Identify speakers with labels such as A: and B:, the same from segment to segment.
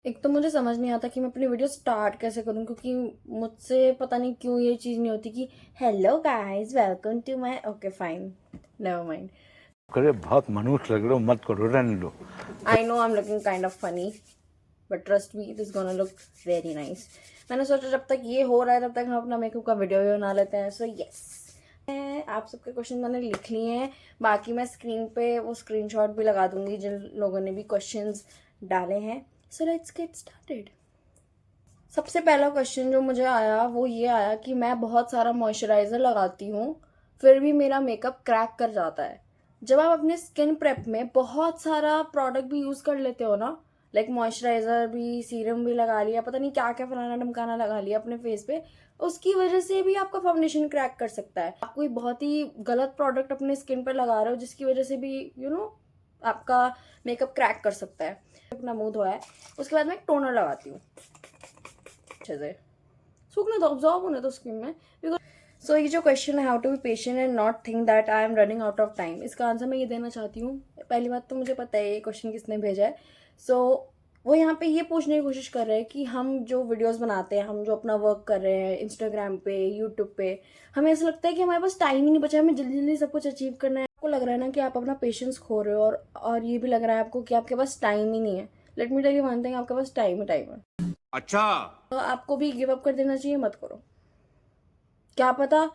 A: एक तो मुझे समझ नहीं आता कि मैं अपनी वीडियो स्टार्ट कैसे करूं, क्योंकि मुझसे पता नहीं क्यों ये चीज़ नहीं होती कि hello guys welcome to my okay fine never mind.
B: करे बहुत मनुष्य लग रहे हो, मत करो, रहने दो।
A: I know I am looking kind of funny but trust me this gonna look very nice. मैंने सोचा जब तक ये हो रहा है तब तक हम अपना मेकअप का वीडियो भी बना लेते हैं। सो यस, आप सबके क्वेश्चन मैंने लिख लिए हैं। बाकी मैं स्क्रीन पे वो स्क्रीनशॉट भी लगा दूंगी जिन लोगों ने भी क्वेश्चंस डाले हैं। So let's get started. सबसे पहला क्वेश्चन जो मुझे आया वो ये आया कि मैं बहुत सारा मॉइस्चराइज़र लगाती हूँ फिर भी मेरा मेकअप क्रैक कर जाता है। जब आप अपने स्किन प्रेप में बहुत सारा प्रोडक्ट भी यूज़ कर लेते हो ना, लाइक मॉइस्चराइज़र भी, सीरम भी लगा लिया, पता नहीं क्या क्या फलाना ढमकाना लगा लिया अपने फेस पे, उसकी वजह से भी आपका फाउंडेशन क्रैक कर सकता है। आप कोई बहुत ही गलत प्रोडक्ट अपने स्किन पर लगा रहे हो जिसकी वजह से भी आपका मेकअप क्रैक कर सकता है। अपना मुंह धोया है, उसके बाद मैं टोनर लगाती हूँ अच्छे से, सूखने दो, ऑब्जॉर्व होने दो स्किन में। बिकॉज सो ये जो क्वेश्चन है how to be patient and not think that I am running out of time, इसका आंसर मैं ये देना चाहती हूँ। पहली बात तो मुझे पता है ये क्वेश्चन किसने भेजा है। वो यहाँ पे ये पूछने की कोशिश कर रहे हैं कि हम जो वीडियोस बनाते हैं, हम जो अपना वर्क कर रहे हैं इंस्टाग्राम पे, यूट्यूब पे, हमें ऐसा लगता है कि हमारे पास टाइम ही नहीं बचा, हमें जल्दी जल्दी सब कुछ अचीव करना है। आपको लग रहा है ना कि आप अपना पेशेंस खो रहे हो, और ये भी लग रहा है आपको कि आपके पास टाइम ही नहीं है। Let me tell you one thing, आपके पास टाइम है।
C: अच्छा,
A: तो आपको भी गिव अप कर देना चाहिए, मत करो। क्या पता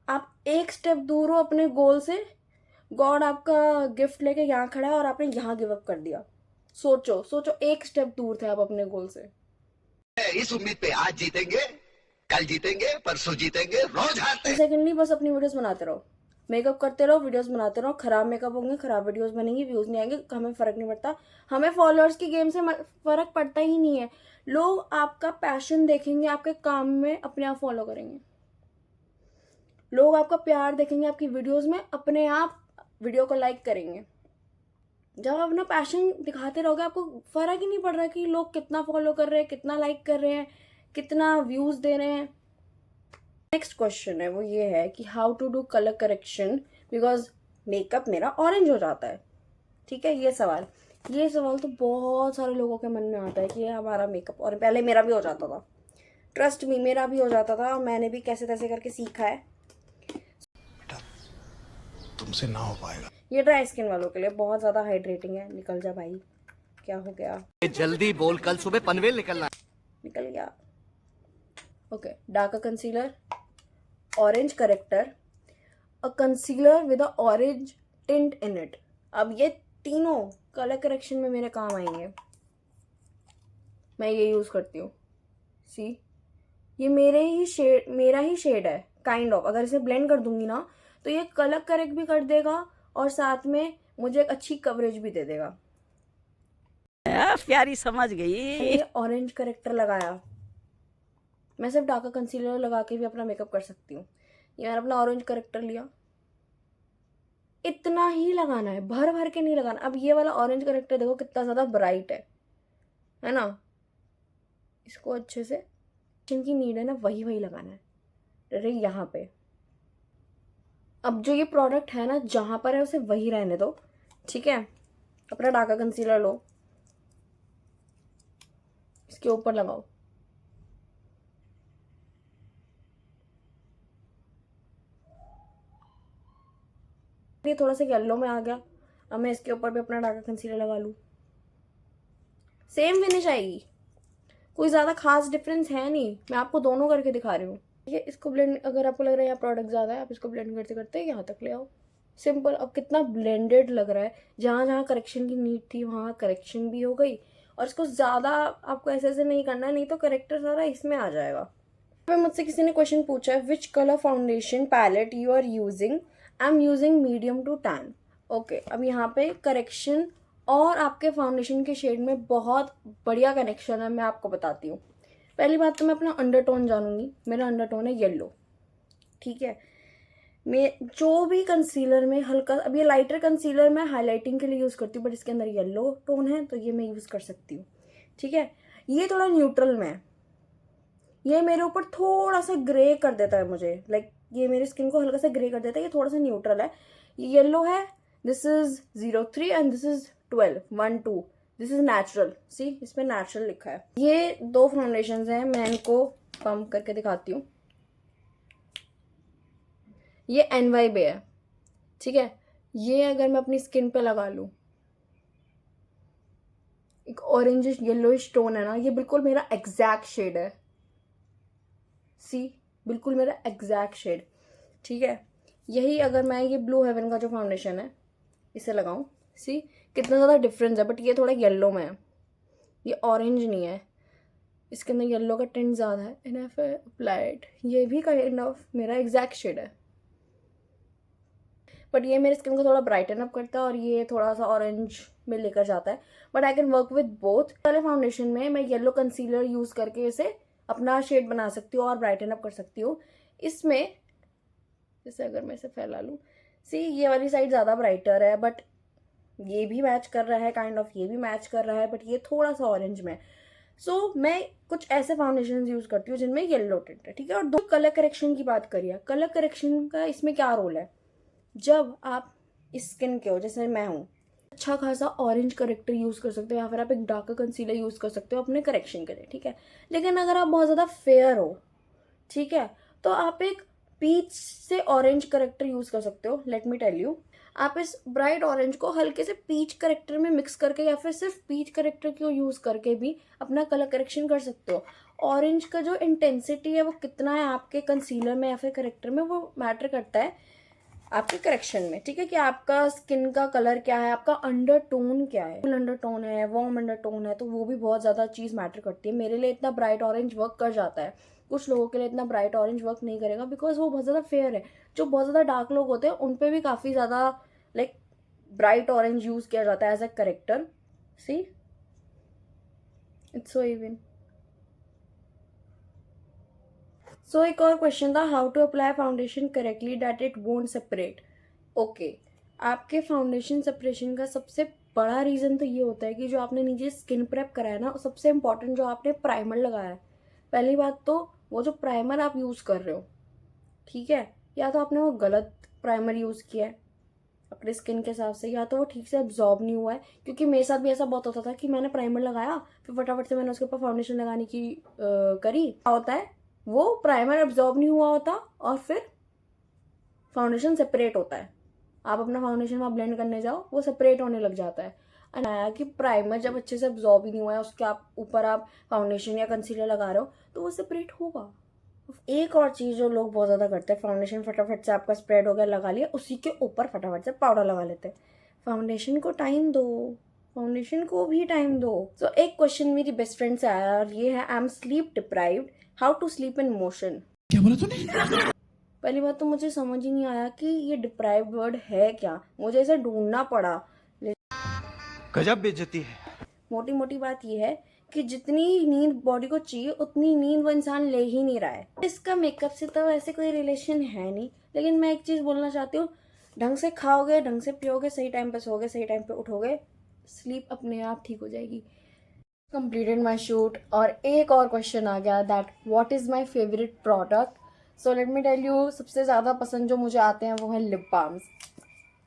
A: आप एक स्टेप दूर हो अपने गोल से, गॉड आपका गिफ्ट लेके यहाँ खड़ा है और आपने यहाँ गिव अप कर दिया। सोचो सोचो, एक स्टेप दूर थे आप अपने गोल से।
C: इस उम्मीद पे आज जीतेंगे, कल जीतेंगे, परसों जीतेंगे, रोज हारते हैं।
A: सेकेंडली बस अपनी वीडियोस बनाते रहो, मेकअप करते रहो, वीडियोस बनाते रहो। खराब मेकअप होंगे, खराब वीडियोस बनेंगी, व्यूज नहीं आएंगे, हमें फर्क नहीं पड़ता। हमें फॉलोअर्स की गेम से फर्क पड़ता ही नहीं है। लोग आपका पैशन देखेंगे, आपके काम में अपने आप फॉलो करेंगे। लोग आपका प्यार देखेंगे आपकी वीडियोस में, अपने आप वीडियो को लाइक करेंगे। जब आप अपना पैशन दिखाते रहोगे, आपको फर्क ही नहीं पड़ रहा कि लोग कितना फॉलो कर रहे हैं, कितना लाइक कर रहे हैं, कितना व्यूज दे रहे हैं। नेक्स्ट क्वेश्चन है वो ये है कि how to do colour correction because makeup मेरा ऑरेंज हो जाता है। ठीक है, ये सवाल तो बहुत सारे लोगों के मन में आता है कि हमारा मेकअप, और पहले मेरा भी हो जाता था, ट्रस्ट मी मेरा भी हो जाता था, और मैंने भी कैसे तैसे करके सीखा है।
C: तुमसे ना हो पाएगा।
A: ये ड्राई स्किन वालों के लिए बहुत ज़्यादा हाइड्रेटिंग है। निकल जा भाई, क्या हो गया,
C: जल्दी बोल, कल सुबह पनवेल निकलना।
A: निकल गया। Okay, dark concealer, orange character, a concealer with a orange tint in it. अब ये तीनों कलर करेक्शन में मेरे काम आएंगे। मैं ये यूज़ करती हूँ। सी, ये मेरा ही शेड है काइंड ऑफ। अगर इसे ब्लेंड कर दूंगी ना तो ये कलर करेक्ट भी कर देगा और साथ में मुझे एक अच्छी कवरेज भी दे देगा।
D: प्यारी समझ गई।
A: ये ऑरेंज करेक्टर लगाया, मैं सिर्फ डार्क कंसीलर लगा के भी अपना मेकअप कर सकती हूँ। ये मैंने अपना ऑरेंज करेक्टर लिया, इतना ही लगाना है, भर भर के नहीं लगाना। अब ये वाला ऑरेंज करेक्टर देखो कितना ज़्यादा ब्राइट है ना। इसको अच्छे से जिनकी नीड है ना वही वही लगाना है, अरे यहाँ पे। अब जो ये प्रोडक्ट है ना जहाँ पर है उसे वही रहने दो, ठीक है। अपना डार्क कंसीलर लो, इसके ऊपर लगाओ, ये थोड़ा सा येलो में आ गया। अब मैं इसके ऊपर भी अपना डार्क कंसीलर लगा लूँ, सेम फिनिश आएगी, कोई ज़्यादा खास डिफरेंस है नहीं। मैं आपको दोनों करके दिखा रही हूँ। ये इसको ब्लेंड, अगर आपको लग रहा है यहाँ प्रोडक्ट ज़्यादा है, आप इसको ब्लेंड करते करते यहाँ तक ले आओ, सिंपल। अब कितना ब्लेंडेड लग रहा है, जहाँ जहाँ करेक्शन की नीड थी वहाँ करेक्शन भी हो गई। और इसको ज़्यादा आपको ऐसे ऐसे नहीं करना है, नहीं तो करेक्टर सारा इसमें आ जाएगा। मुझसे किसी ने क्वेश्चन पूछा है which colour foundation palette you are using. I am using medium to tan. Okay, अब यहाँ पे करेक्शन और आपके फाउंडेशन के शेड में बहुत बढ़िया कनेक्शन है, मैं आपको बताती हूँ। पहली बात तो मैं अपना अंडरटोन जानूंगी, मेरा अंडरटोन है येलो, ठीक है। मैं जो भी कंसीलर में हल्का, अब ये लाइटर कंसीलर मैं हाईलाइटिंग के लिए यूज़ करती हूँ, बट इसके अंदर येलो टोन है तो ये मैं यूज़ कर सकती हूँ, ठीक है। ये थोड़ा न्यूट्रल में है, ये मेरे ऊपर थोड़ा सा ग्रे कर देता है मुझे, लाइक ये मेरी स्किन को हल्का सा ग्रे कर देता है। ये थोड़ा सा न्यूट्रल है, ये येलो है, this is 03 and this is 12 1 2, this is natural, see इस पे नेचुरल लिखा है। ये 2 फाउंडेशंस हैं, मैं इनको पंप करके दिखाती हूँ। ये NY बे है, ठीक है। ये अगर मैं अपनी स्किन पे लगा लूँ, एक ऑरेंज येलोइश टोन है ना, ये बिल्कुल मेरा एग्जैक्ट शेड है। सी बिल्कुल मेरा एग्जैक्ट शेड, ठीक है। यही अगर मैं ये ब्लू हेवन का जो फाउंडेशन है इसे लगाऊं, सी कितना ज़्यादा डिफरेंस है, बट ये थोड़ा येलो में है, ये ऑरेंज नहीं है, इसके अंदर येलो का टिंट ज़्यादा है। And if I apply it, ये भी काइंड ऑफ मेरा एग्जैक्ट शेड है, बट ये मेरे स्किन को थोड़ा ब्राइटन अप करता है और ये थोड़ा सा ऑरेंज में लेकर जाता है। But I can work with both. वाले फाउंडेशन में मैं येलो कंसीलर यूज़ करके इसे अपना शेड बना सकती हूँ और ब्राइटन अप कर सकती हूँ। इसमें जैसे अगर मैं इसे फैला लूँ, सी ये वाली साइड ज़्यादा ब्राइटर है, बट ये भी मैच कर रहा है काइंड ऑफ, ये भी मैच कर रहा है, बट ये थोड़ा सा ऑरेंज में। सो मैं कुछ ऐसे फाउंडेशन यूज़ करती हूँ जिनमें येलो टिंट है, ठीक है। और 2 कलर करेक्शन की बात करिए, कलर करेक्शन का इसमें क्या रोल है। जब आप स्किन के हो, जैसे मैं हूँ, अच्छा खासा ऑरेंज करेक्टर यूज़ कर सकते हो या फिर आप एक डार्कर कंसीलर यूज़ कर सकते हो अपने करेक्शन के लिए, ठीक है। लेकिन अगर आप बहुत ज़्यादा फेयर हो, ठीक है, तो आप एक पीच से ऑरेंज करेक्टर यूज़ कर सकते हो। लेट मी टेल यू, आप इस ब्राइट ऑरेंज को हल्के से पीच करेक्टर में मिक्स करके या फिर सिर्फ पीच करेक्टर को यूज़ करके भी अपना कलर करेक्शन कर सकते हो। ऑरेंज का जो इंटेंसिटी है वो कितना है आपके कंसीलर में या फिर करेक्टर में, वो मैटर करता है आपके करेक्शन में, ठीक है। कि आपका स्किन का कलर क्या है, आपका अंडर टोन क्या है, फुल अंडर टोन है, वार्म अंडर टोन है, तो वो भी बहुत ज़्यादा चीज़ मैटर करती है। मेरे लिए इतना ब्राइट ऑरेंज वर्क कर जाता है, कुछ लोगों के लिए इतना ब्राइट ऑरेंज वर्क नहीं करेगा बिकॉज वो बहुत ज़्यादा फेयर है। जो बहुत ज़्यादा डार्क लोग होते हैं उन पर भी काफ़ी ज़्यादा लाइक ब्राइट ऑरेंज यूज़ किया जाता है as a character. See it's so even. So एक और क्वेश्चन था, how to apply foundation correctly that it won't separate. Okay, आपके फाउंडेशन सेपरेशन का सबसे बड़ा रीज़न तो ये होता है कि जो आपने नीचे स्किन प्रेप कराया ना, सबसे इम्पॉर्टेंट जो आपने प्राइमर लगाया है। पहली बात तो वो जो प्राइमर आप यूज़ कर रहे हो, ठीक है, या तो आपने वो गलत प्राइमर यूज़ किया है अपने स्किन के हिसाब से, या तो वो ठीक से एब्जॉर्ब नहीं हुआ है। क्योंकि मेरे साथ भी ऐसा बहुत होता था कि मैंने प्राइमर लगाया फिर फटाफट से मैंने उसके ऊपर फाउंडेशन लगाने की करी, क्या होता है वो प्राइमर एब्जॉर्ब नहीं हुआ होता और फिर फाउंडेशन सेपरेट होता है। आप अपना फाउंडेशन वहाँ ब्लेंड करने जाओ, वो सेपरेट होने लग जाता है। और आया कि प्राइमर जब अच्छे से एब्जॉर्ब ही नहीं हुआ है, उसके आप ऊपर आप फाउंडेशन या कंसीलर लगा रहे हो तो वो सेपरेट होगा। एक और चीज़ जो लोग बहुत ज़्यादा करते हैं, फाउंडेशन फटाफट से आपका स्प्रेड हो गया, लगा लिया, उसी के ऊपर फटाफट से पाउडर लगा लेते हैं। फाउंडेशन को टाइम दो, फाउंडेशन को भी टाइम दो। सो एक क्वेश्चन मेरी बेस्ट फ्रेंड से आया और ये है, I am sleep deprived, how to sleep in motion.
D: क्या बोला तूने?
A: पहली बात तो मुझे समझ ही नहीं आया कि ये डिप्राइव्ड वर्ड है क्या, मुझे इसे ढूंढना पड़ा।
D: गजब बेइज्जती है।
A: मोटी मोटी बात ये है कि जितनी नींद बॉडी को चाहिए उतनी नींद वो इंसान ले ही नहीं रहा है। इसका मेकअप से तो वैसे कोई रिलेशन है नहीं, लेकिन मैं एक चीज़ बोलना चाहती हूँ, ढंग से खाओगे, ढंग से पियोगे, सही टाइम पे सोओगे, सही टाइम पे उठोगे, स्लीप अपने आप ठीक हो जाएगी। कंप्लीटेड माई शूट और एक और क्वेश्चन आ गया, that what is my favourite product. So let me tell you, सबसे ज़्यादा पसंद जो मुझे आते हैं वो है लिप बाम्स,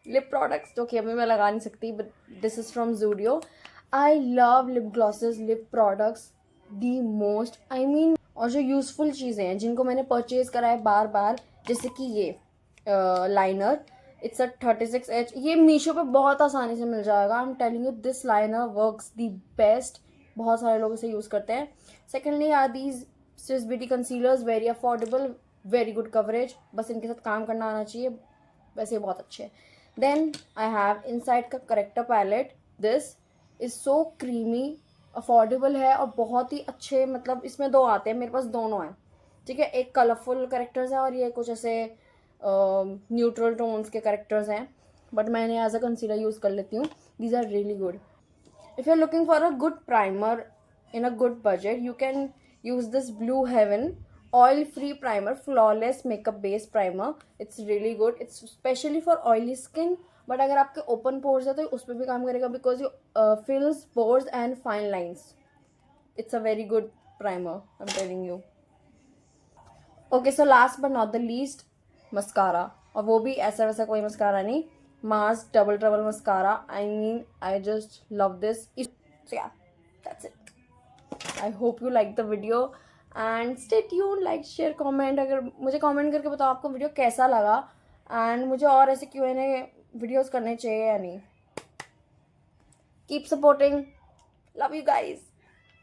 A: लिप प्रोडक्ट्स, जो कि अभी मैं लगा नहीं सकती, but this is from Zudio. I love lip glosses, lip products the most, I mean. और जो यूज़फुल चीज़ें हैं जिनको मैंने परचेज़ करा है बार बार, जैसे कि ये लाइनर, इट्स अ 36H, ये मीशो पे बहुत आसानी से मिल जाएगा। I am telling you, this liner works the best, बहुत सारे लोग इसे यूज़ करते हैं। Secondly R these Swiss beauty concealers, very affordable, very good coverage, बस इनके साथ काम करना आना चाहिए, वैसे बहुत अच्छे हैं। देन आई हैव इनसाइड का character palette, this is so creamy, affordable है और बहुत ही अच्छे, मतलब इसमें 2 आते हैं, मेरे पास दोनों हैं, ठीक है। एक कलरफुल करेक्टर्स है और ये कुछ ऐसे न्यूट्रल टोन्स के करेक्टर्स हैं, बट मैंने एज अ कंसीलर यूज़ कर लेती हूँ। These are really good. If you're looking for a good primer in a good budget, you can use this Blue Heaven oil-free primer, flawless makeup based primer. It's really good. It's especially for oily skin. But अगर आपके open pores है तो उस पर भी काम करेगा because you fills pores and fine lines. It's a very good primer, I'm telling you. Okay, so last but not the least, mascara. और वो भी ऐसा वैसा कोई mascara नहीं, Mars Double Trouble mascara. I mean, I just love this. So yeah, that's it. I hope you like the video and stay tuned, like, share, comment. अगर मुझे comment करके बताओ आपको वीडियो कैसा लगा and मुझे और ऐसे Q&A वीडियोस करने चाहिए या नहीं. Keep supporting. Love you guys.